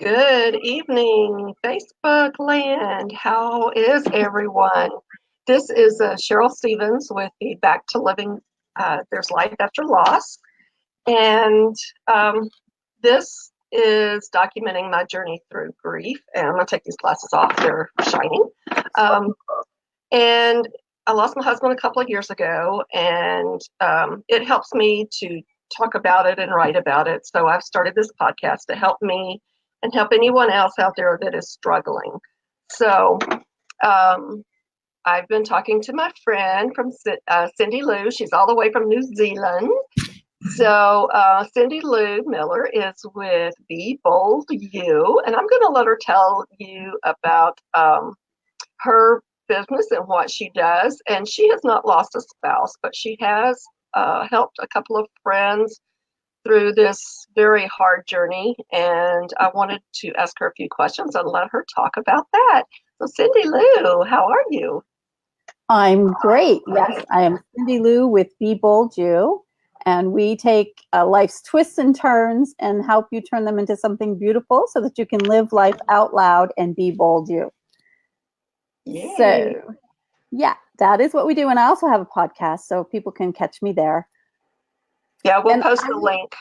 Good evening, Facebook land. How is everyone? This is Cheryl Stevens with the Back to Living There's Life After Loss. And this is documenting my journey through grief. And I'm going to take these glasses off, they're shining. And I lost my husband a couple of years ago, and it helps me to talk about it and write about it. So I've started this podcast to help me and help anyone else out there that is struggling. So I've been talking to my friend from Cindy Lou. She's all the way from New Zealand. So Cindy Lou Miller is with Be Bold You, and I'm going to let her tell you about her business and what she does. And she has not lost a spouse, but she has helped a couple of friends through this very hard journey. And I wanted to ask her a few questions and let her talk about that. So Cindy Lou, how are you? I'm great. Yes, I am Cindy Lou with Be Bold You. And we take life's twists and turns and help you turn them into something beautiful so that you can live life out loud and be bold you. Yay. So, yeah, that is what we do. And I also have a podcast, so people can catch me there. Yeah, we'll post the link.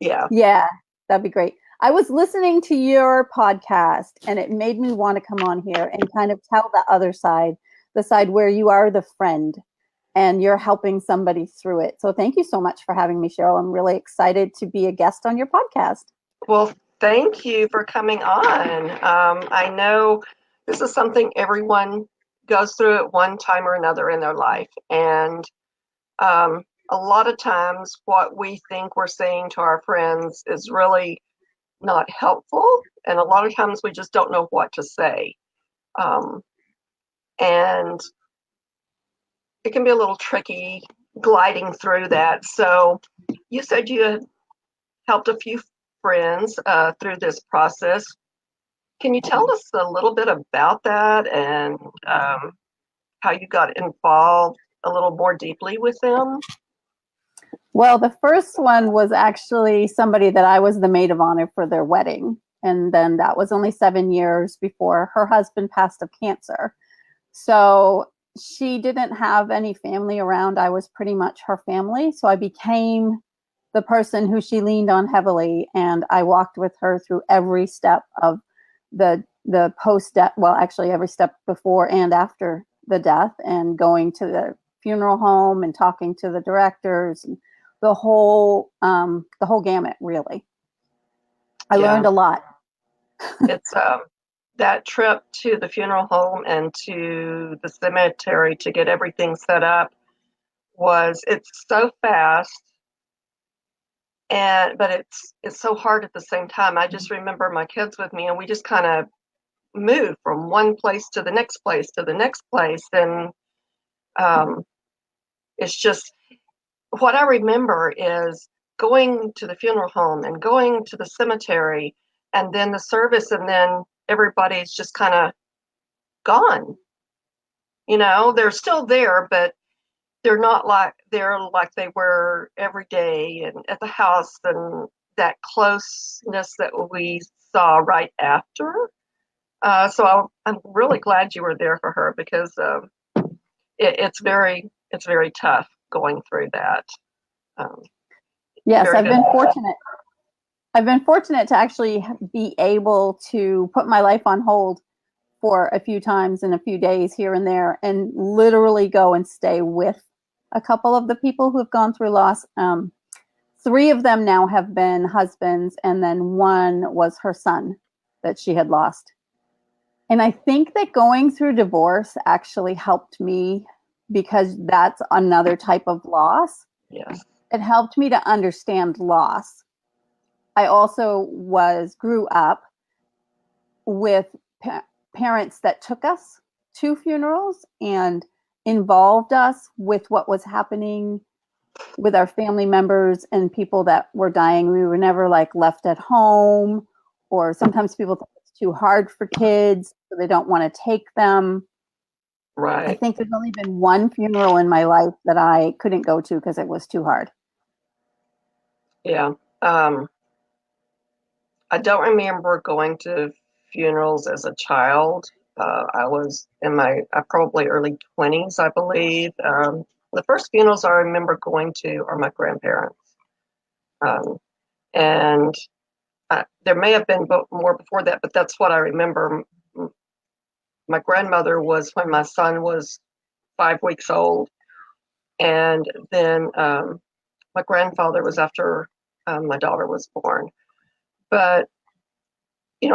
Yeah, that'd be great. I was listening to your podcast, and it made me want to come on here and kind of tell the other side, the side where you are the friend and you're helping somebody through it. So thank you so much for having me, Cheryl. I'm really excited to be a guest on your podcast. Well, thank you for coming on. I know this is something everyone goes through at one time or another in their life. And a lot of times what we think we're saying to our friends is really not helpful. And a lot of times we just don't know what to say. And it can be a little tricky gliding through that. So you said you had helped a few friends through this process. Can you tell us a little bit about that and how you got involved a little more deeply with them? Well, the first one was actually somebody that I was the maid of honor for their wedding. And then that was only 7 years before her husband passed of cancer. So she didn't have any family around. I was pretty much her family. So I became the person who she leaned on heavily. And I walked with her through every step of the post-death, well, actually every step before and after the death, and going to the funeral home and talking to the directors and the whole gamut, really. I learned a lot. It's that trip to the funeral home and to the cemetery to get everything set up it's so fast, but it's so hard at the same time. I just remember my kids with me, and we just kind of moved from one place to the next place to the next place, and it's just what I remember is going to the funeral home and going to the cemetery and then the service, and then everybody's just kind of gone. You know, they're still there, but they're not like they were every day and at the house, and that closeness that we saw right after. So I'm really glad you were there for her, because it's very tough going through that. Yes, I've been fortunate to actually be able to put my life on hold for a few times and a few days here and there, and literally go and stay with a couple of the people who have gone through loss. 3 of them now have been husbands, and then 1 was her son that she had lost. And I think that going through divorce actually helped me, because that's another type of loss. Yes. It helped me to understand loss. I also grew up with parents that took us to funerals and involved us with what was happening with our family members and people that were dying. We were never like left at home, or sometimes people think it's too hard for kids, so they don't want to take them. Right. I think there's only been 1 funeral in my life that I couldn't go to because it was too hard. Yeah. I don't remember going to funerals as a child. I was in my probably early 20s, I believe. The first funerals I remember going to are my grandparents. Um, and there may have been more before that, but that's what I remember. My grandmother was when my son was 5 weeks old, and then my grandfather was after my daughter was born. But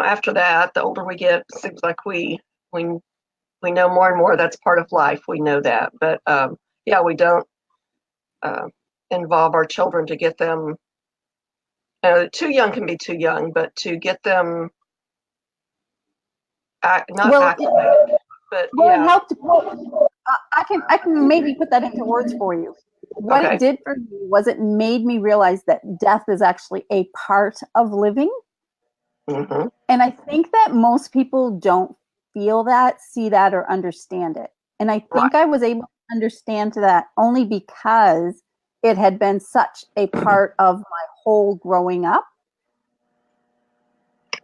after that, the older we get, it seems like we we know more and more that's part of life. We know that, but yeah, we don't uh, involve our children to get them. Too young can be too young, but to get them not Well, acclimated. But it yeah, helped. I can maybe put that into words for you. What it okay, did for me was it made me realize that death is actually a part of living. hmm, And I think that most people don't feel that, see that, or understand it. And I right, think I was able to understand that only because it had been such a part of my whole growing up.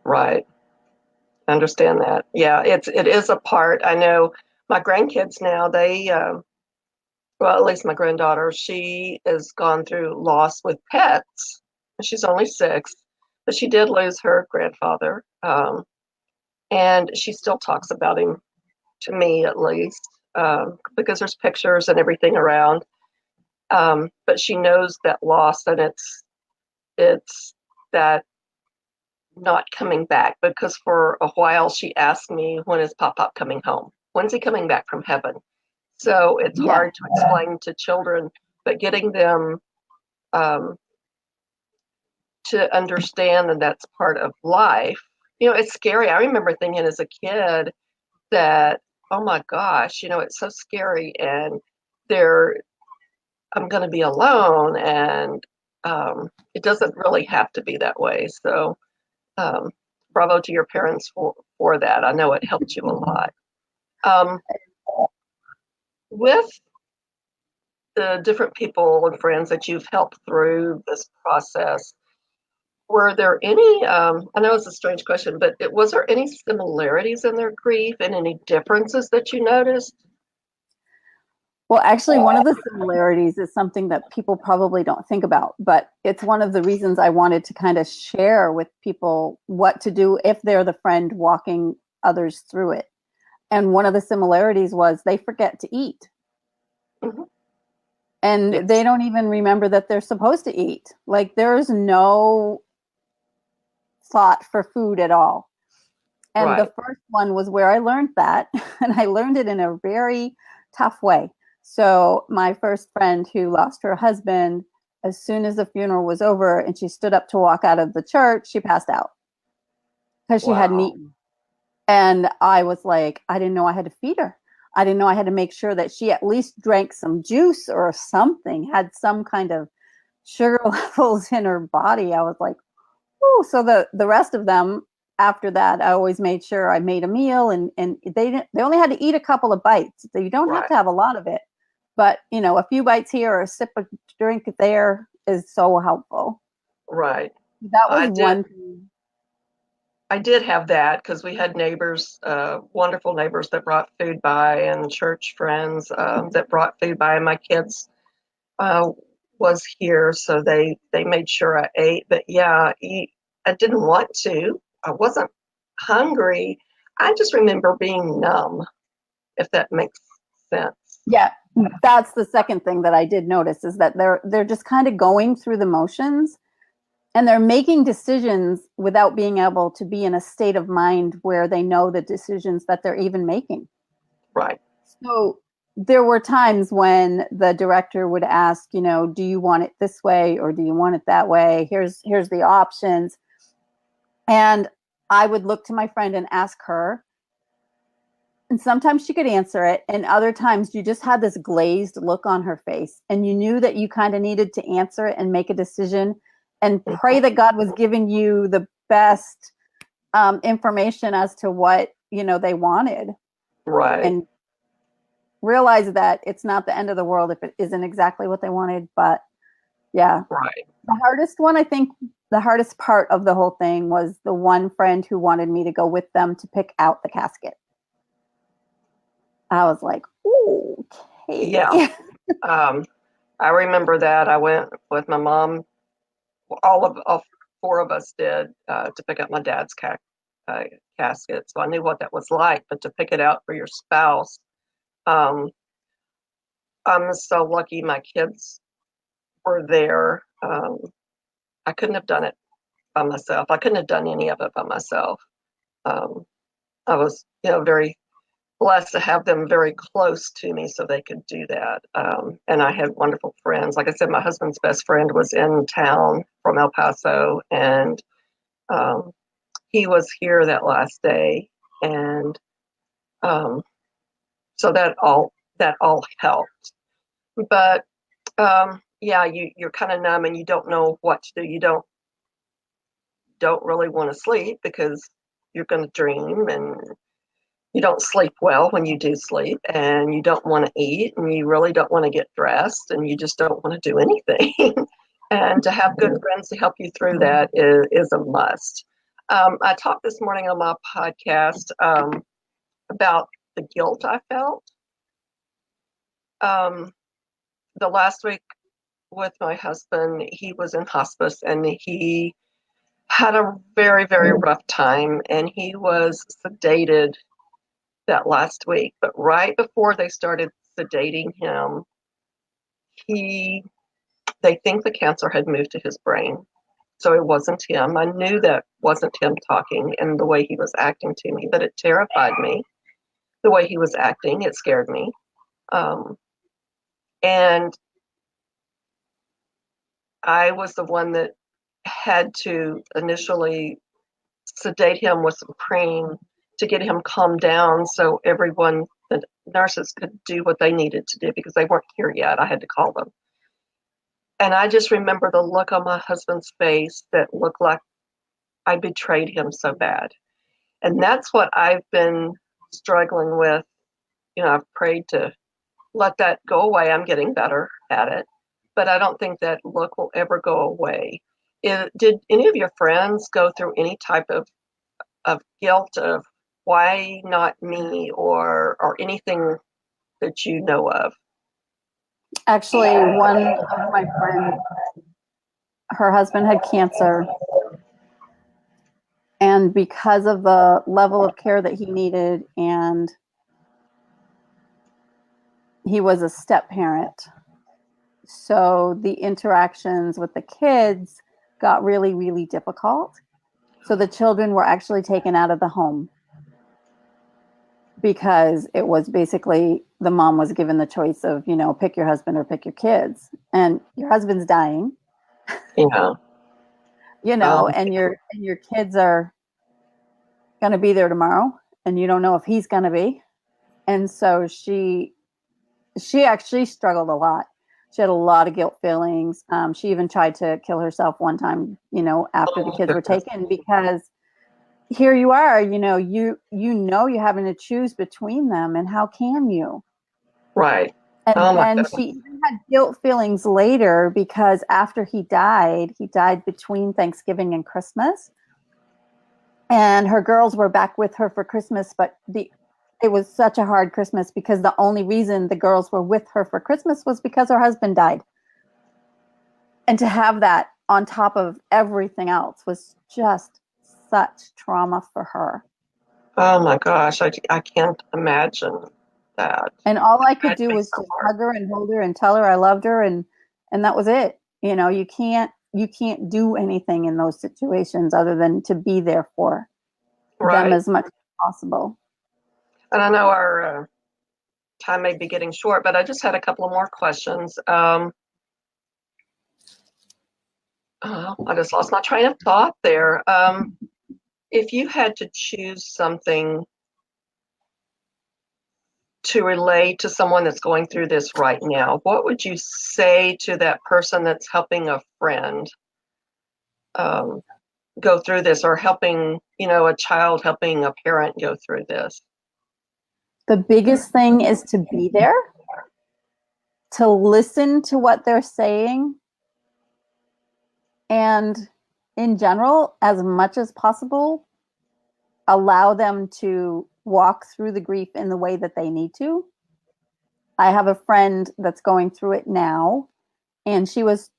right. Understand that. Yeah, it is a part. I know my grandkids now. Well, at least my granddaughter, she has gone through loss with pets. She's only 6, but she did lose her grandfather. And she still talks about him, to me at least, because there's pictures and everything around. But she knows that loss, and it's that not coming back, because for a while she asked me, when is Pop Pop coming home? When's he coming back from heaven? So it's Yeah. hard to explain to children, but getting them um, to understand that that's part of life. It's scary. I remember thinking as a kid that, oh my gosh, it's so scary, and there I'm going to be alone, and it doesn't really have to be that way. So, um, bravo to your parents for that. I know it helped you a lot. Um, with the different people and friends that you've helped through this process, were there any, I know it's a strange question, but was there any similarities in their grief and any differences that you noticed? Well, actually, one of the similarities is something that people probably don't think about, but it's one of the reasons I wanted to kind of share with people what to do if they're the friend walking others through it. And one of the similarities was they forget to eat. Mhm. And they Yes. don't even remember that they're supposed to eat. Like there's no thought for food at all. And the Right. first one was where I learned that. And I learned it in a very tough way. So, my first friend who lost her husband, as soon as the funeral was over and she stood up to walk out of the church, she passed out because she hadn't Wow. eaten. And I was like, I didn't know I had to feed her. I didn't know I had to make sure that she at least drank some juice or something, had some kind of sugar levels in her body. I was like, oh, so the rest of them after that, I always made sure I made a meal, and they only had to eat a couple of bites. So you don't have Right. to have a lot of it, but a few bites here or a sip of drink there is so helpful. Right. That was I did. one thing. I did have that because we had neighbors, wonderful neighbors that brought food by, and church friends that brought food by. And my kids uh, was here, so they made sure I ate. But yeah, I didn't want to. I wasn't hungry. I just remember being numb, if that makes sense. Yeah, that's the second thing that I did notice is that they're just kind of going through the motions and they're making decisions without being able to be in a state of mind where they know the decisions that they're even making. Right. So there were times when the director would ask, do you want it this way or do you want it that way? Here's the options. And I would look to my friend and ask her. And sometimes she could answer it. And other times you just had this glazed look on her face. And you knew that you kind of needed to answer it and make a decision and pray that God was giving you the best information as to what, they wanted. Right. And realize that it's not the end of the world if it isn't exactly what they wanted. But yeah, Right. the hardest one, I think the hardest part of the whole thing was the one friend who wanted me to go with them to pick out the casket. I was like, ooh, okay. Yeah. I remember that. I went with my mom. All four of us did to pick up my dad's casket. So I knew what that was like. But to pick it out for your spouse, um, I'm so lucky my kids were there. I couldn't have done it by myself. I couldn't have done any of it by myself. Um, I was, very blessed to have them very close to me so they could do that. And I had wonderful friends. Like I said, my husband's best friend was in town from El Paso, and um, he was here that last day, and so that all helped. But yeah, you're kind of numb and you don't know what to do. You don't really want to sleep because you're going to dream, and you don't sleep well when you do sleep, and you don't want to eat, and you really don't want to get dressed, and you just don't want to do anything. And to have good friends to help you through that is a must. I talked this morning on my podcast about the guilt I felt. The last week with my husband, he was in hospice, and he had a very, very rough time, and he was sedated that last week. But right before they started sedating him, they think the cancer had moved to his brain. So it wasn't him. I knew that wasn't him talking and the way he was acting to me, but it terrified me. The way he was acting, it scared me. And I was the one that had to initially sedate him with some cream to get him calmed down so everyone, the nurses, could do what they needed to do because they weren't here yet. I had to call them. And I just remember the look on my husband's face that looked like I betrayed him so bad. And that's what I've been struggling with. I've prayed to let that go away. I'm getting better at it, but I don't think that look will ever go away. Did any of your friends go through any type of guilt of why not me or anything that you know of? Actually, one of my friends, her husband had cancer, and because of the level of care that he needed, and he was a step parent, so the interactions with the kids got really, really difficult. So the children were actually taken out of the home because it was basically the mom was given the choice of, pick your husband or pick your kids, and your husband's dying. Yeah. And your kids are going to be there tomorrow, and you don't know if he's going to be. And so she actually struggled a lot. She had a lot of guilt feelings. She even tried to kill herself one time, after the kids were taken, because here you are, you're having to choose between them, and how can you? Right. And then she even had guilt feelings later because after he died between Thanksgiving and Christmas. And her girls were back with her for Christmas, but it was such a hard Christmas because the only reason the girls were with her for Christmas was because her husband died. And to have that on top of everything else was just such trauma for her. Oh my gosh, I can't imagine that. And all I could do was just hug her and hold her and tell her I loved her, and that was it. You can't do anything in those situations other than to be there for them as much as possible. And I know our time may be getting short, but I just had a couple of more questions. I just lost my train of thought there. If you had to choose something to relate to someone that's going through this right now, what would you say to that person that's helping a friend go through this, or helping, a child helping a parent go through this? The biggest thing is to be there, to listen to what they're saying, and in general, as much as possible, allow them to walk through the grief in the way that they need to. I have a friend that's going through it now, and she was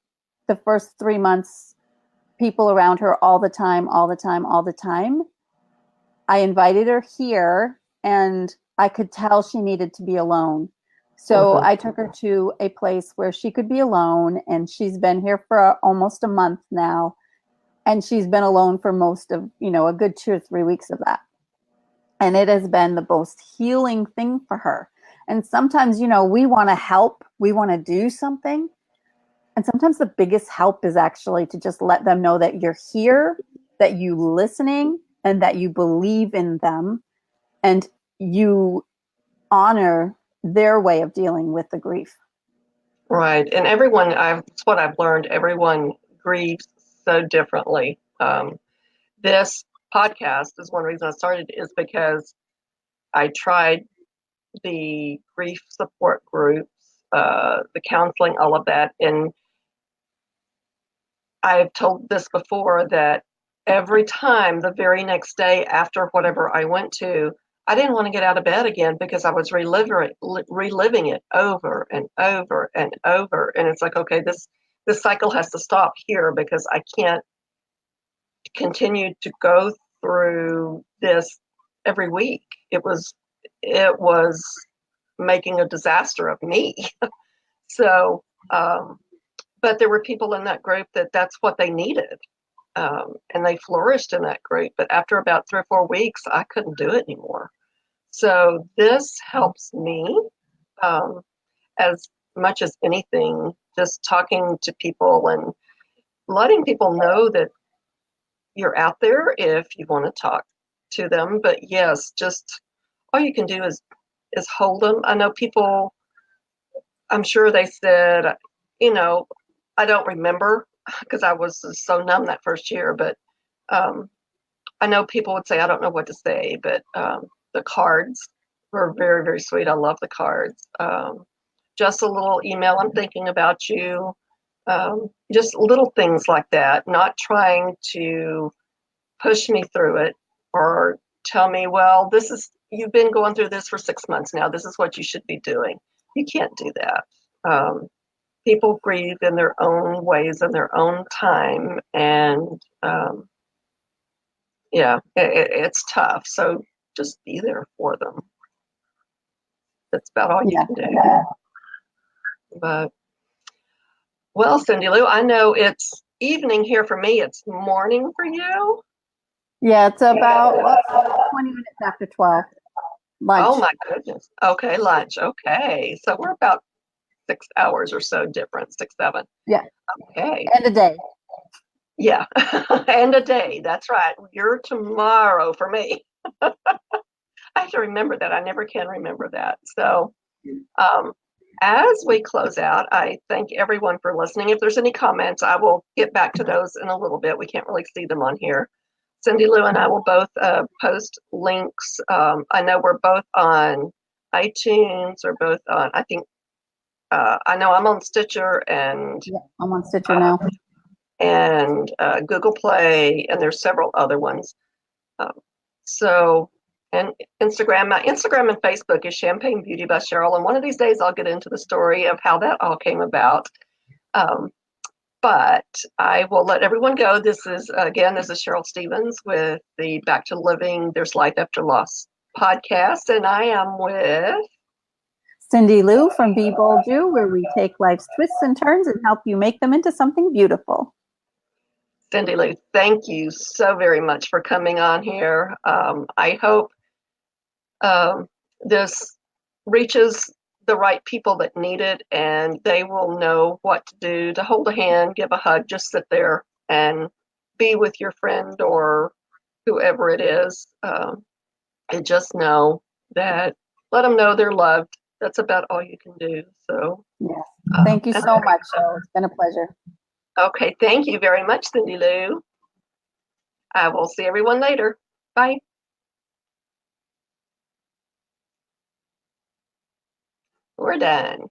the first 3 months, people around her all the time, all the time, all the time. I invited her here, and I could tell she needed to be alone. So I took her to a place where she could be alone, and she's been here for almost a month now. And she's been alone for most of, a good 2 or 3 weeks of that. And it has been the most healing thing for her. And sometimes, we want to help, we want to do something. And sometimes the biggest help is actually to just let them know that you're here, that you listening, and that you believe in them, and you honor their way of dealing with the grief. Right. And it's what I've learned, everyone grieves so differently. This podcast is one reason I started, is because I tried the grief support groups, the counseling, all of that. And I've told this before, that every time, the very next day after whatever I went to, I didn't want to get out of bed again, because I was reliving it over and over and over. And it's like, okay, this cycle has to stop here, because I can't continue to go through this every week. It was making a disaster of me. So, but there were people in that group that's what they needed. And they flourished in that group. But after about 3 or 4 weeks, I couldn't do it anymore. So this helps me, as much as anything, just talking to people and letting people know that you're out there if you want to talk to them. But yes, just all you can do is hold them. I know people, I'm sure they said, I don't remember, because I was so numb that first year, but I know people would say, I don't know what to say, but the cards were very, very sweet. I love the cards. Just a little email, I'm thinking about you. Just little things like that, not trying to push me through it or tell me, well, you've been going through this for 6 months now. This is what you should be doing. You can't do that. People grieve in their own ways, in their own time. And yeah, it's tough. So just be there for them. That's about all you can do. But, well, Cindy Lou, I know it's evening here for me. It's morning for you. Yeah, it's about 20 minutes after 12. Lunch. Oh my goodness. Okay, lunch. Okay. So we're about 6 hours or so different, 6, 7. Yeah. Okay. And a day. Yeah. And a day. That's right. You're tomorrow for me. I have to remember that. I never can remember that. So as we close out, I thank everyone for listening. If there's any comments, I will get back to those in a little bit. We can't really see them on here. Cindy Lou and I will both post links. I know we're both on iTunes, or both on, I think, I know I'm on Stitcher, and yeah, I'm on Stitcher now, and Google Play, and there's several other ones. So, and Instagram, my Instagram and Facebook is Champagne Beauty by Cheryl. And one of these days I'll get into the story of how that all came about. But I will let everyone go. This is Cheryl Stevens with the Back to Living, There's Life After Loss podcast. And I am with Cindy Lou from Be Bold You, where we take life's twists and turns and help you make them into something beautiful. Cindy Lou, thank you so very much for coming on here. I hope this reaches the right people that need it, and they will know what to do, to hold a hand, give a hug, just sit there and be with your friend or whoever it is, and just know that, let them know they're loved. That's about all you can do. So yes, thank you so much, Cheryl. It's been a pleasure. Okay, thank you very much, Cindy Lou. I will see everyone later. Bye. We're done.